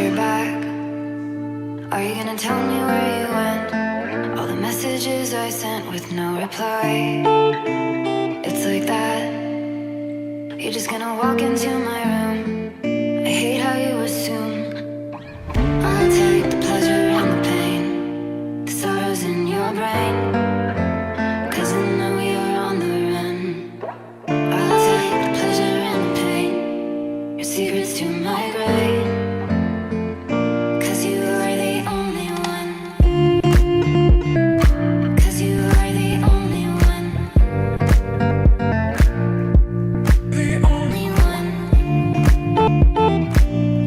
you're back. Are you gonna tell me where you went? All the messages I sent with no reply. It's like that. You're just gonna walk into my room. I hate how you assume I'll take the pleasure and the pain, the sorrows in your brain, 'cause I know you're on the run. I'll take the pleasure and the pain, your secrets to my grave, 'cause you are the only one. 'Cause you are the only one. The only one.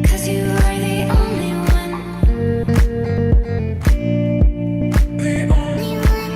'Cause you are the only one. The only one.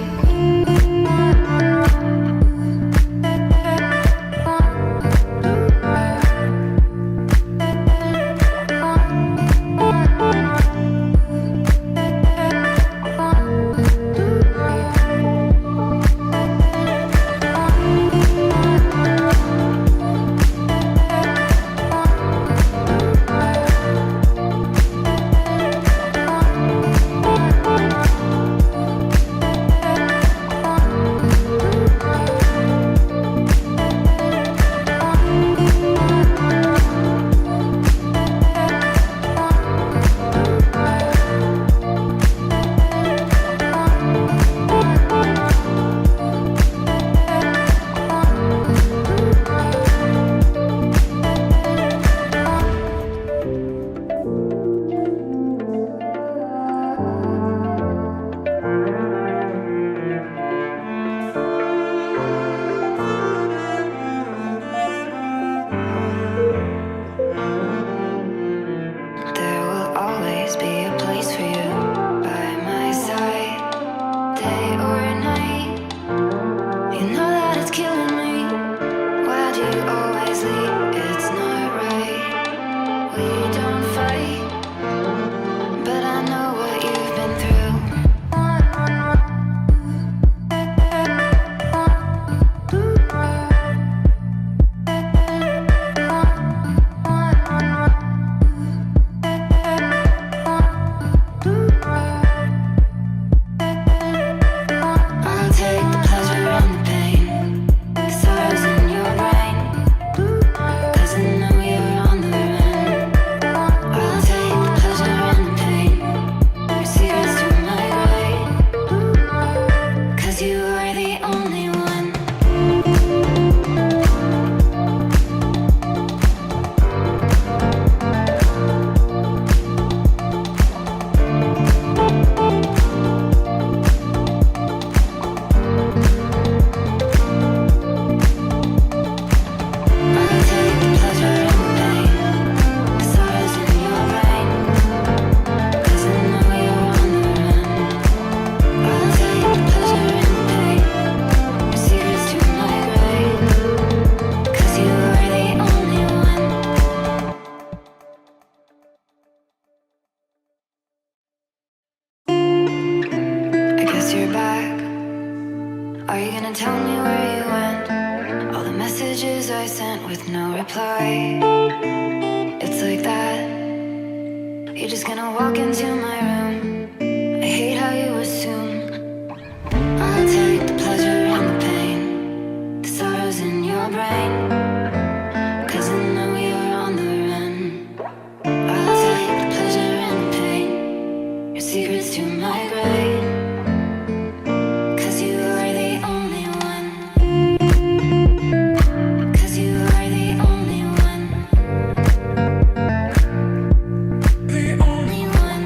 There will always be a place for you by my side, day or night. You know that it's killing me. Why do you always leave? It's not right. We don't fight, but I know what you've been through. I'll take the pleasure and the pain, the sorrows in your brain, 'cause I know you're on the run. I'll take the pleasure and the pain, your secrets to my grave, 'cause you are the only one. I'll take the pleasure and the pain, the sorrows in your brain, 'cause I know you're on the run. I'll take the pleasure and the pain, your secrets to my grave, 'cause you are the only one. I guess you're back. Are you gonna tell me where you went? All the messages I sent with no reply. It's like that. You're just gonna walk into my room. I hate how you assume I'll take the pleasure and the pain, the sorrows in your brain, 'cause I know you're on the run. I'll take the pleasure and the pain, your secrets to my grave, 'cause you are the only one. 'Cause you are the only one. The only one.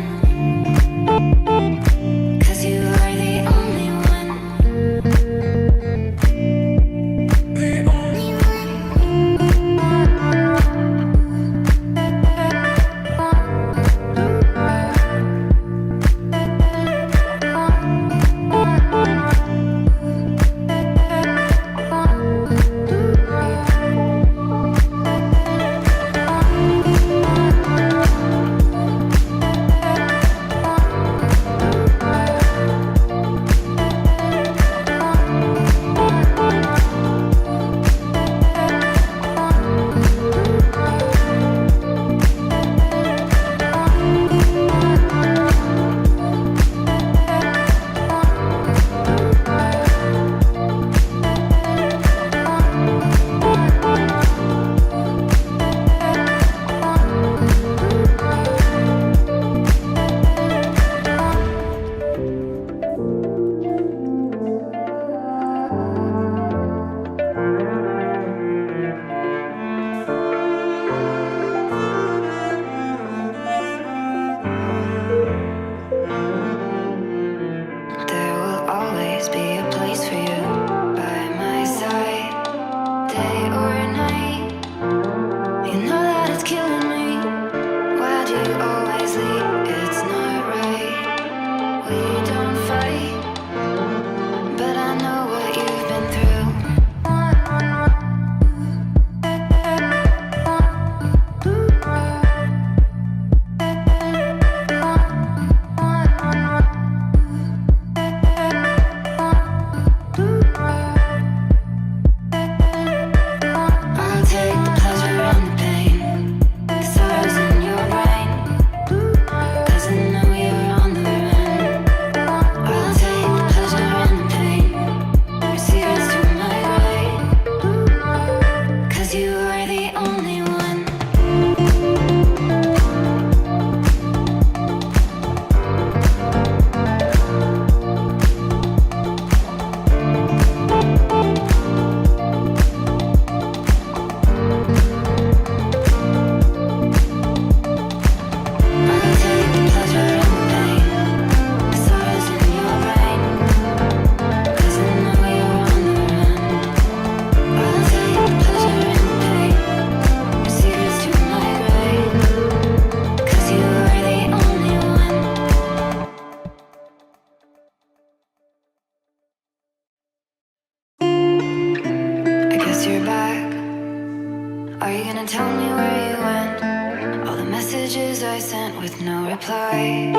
gonna tell me where you went? All the messages I sent with no reply.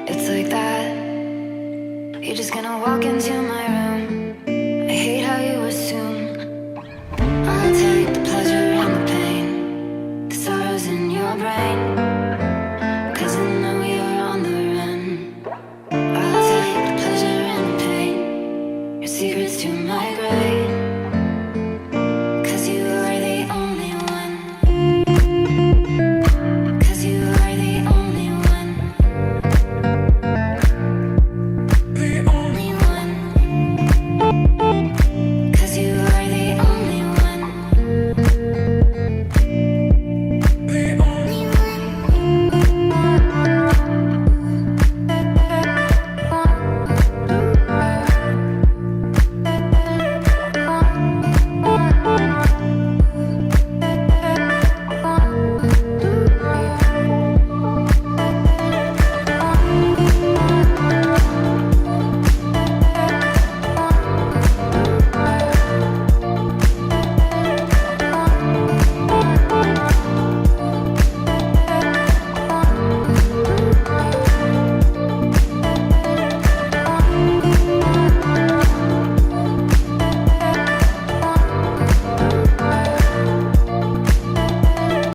It's like that. You're just gonna walk into my room. I hate how you assume I'll take the pleasure and the pain, the sorrows in your brain, 'cause I know you're on the run. I'll take the pleasure and the pain, your secrets to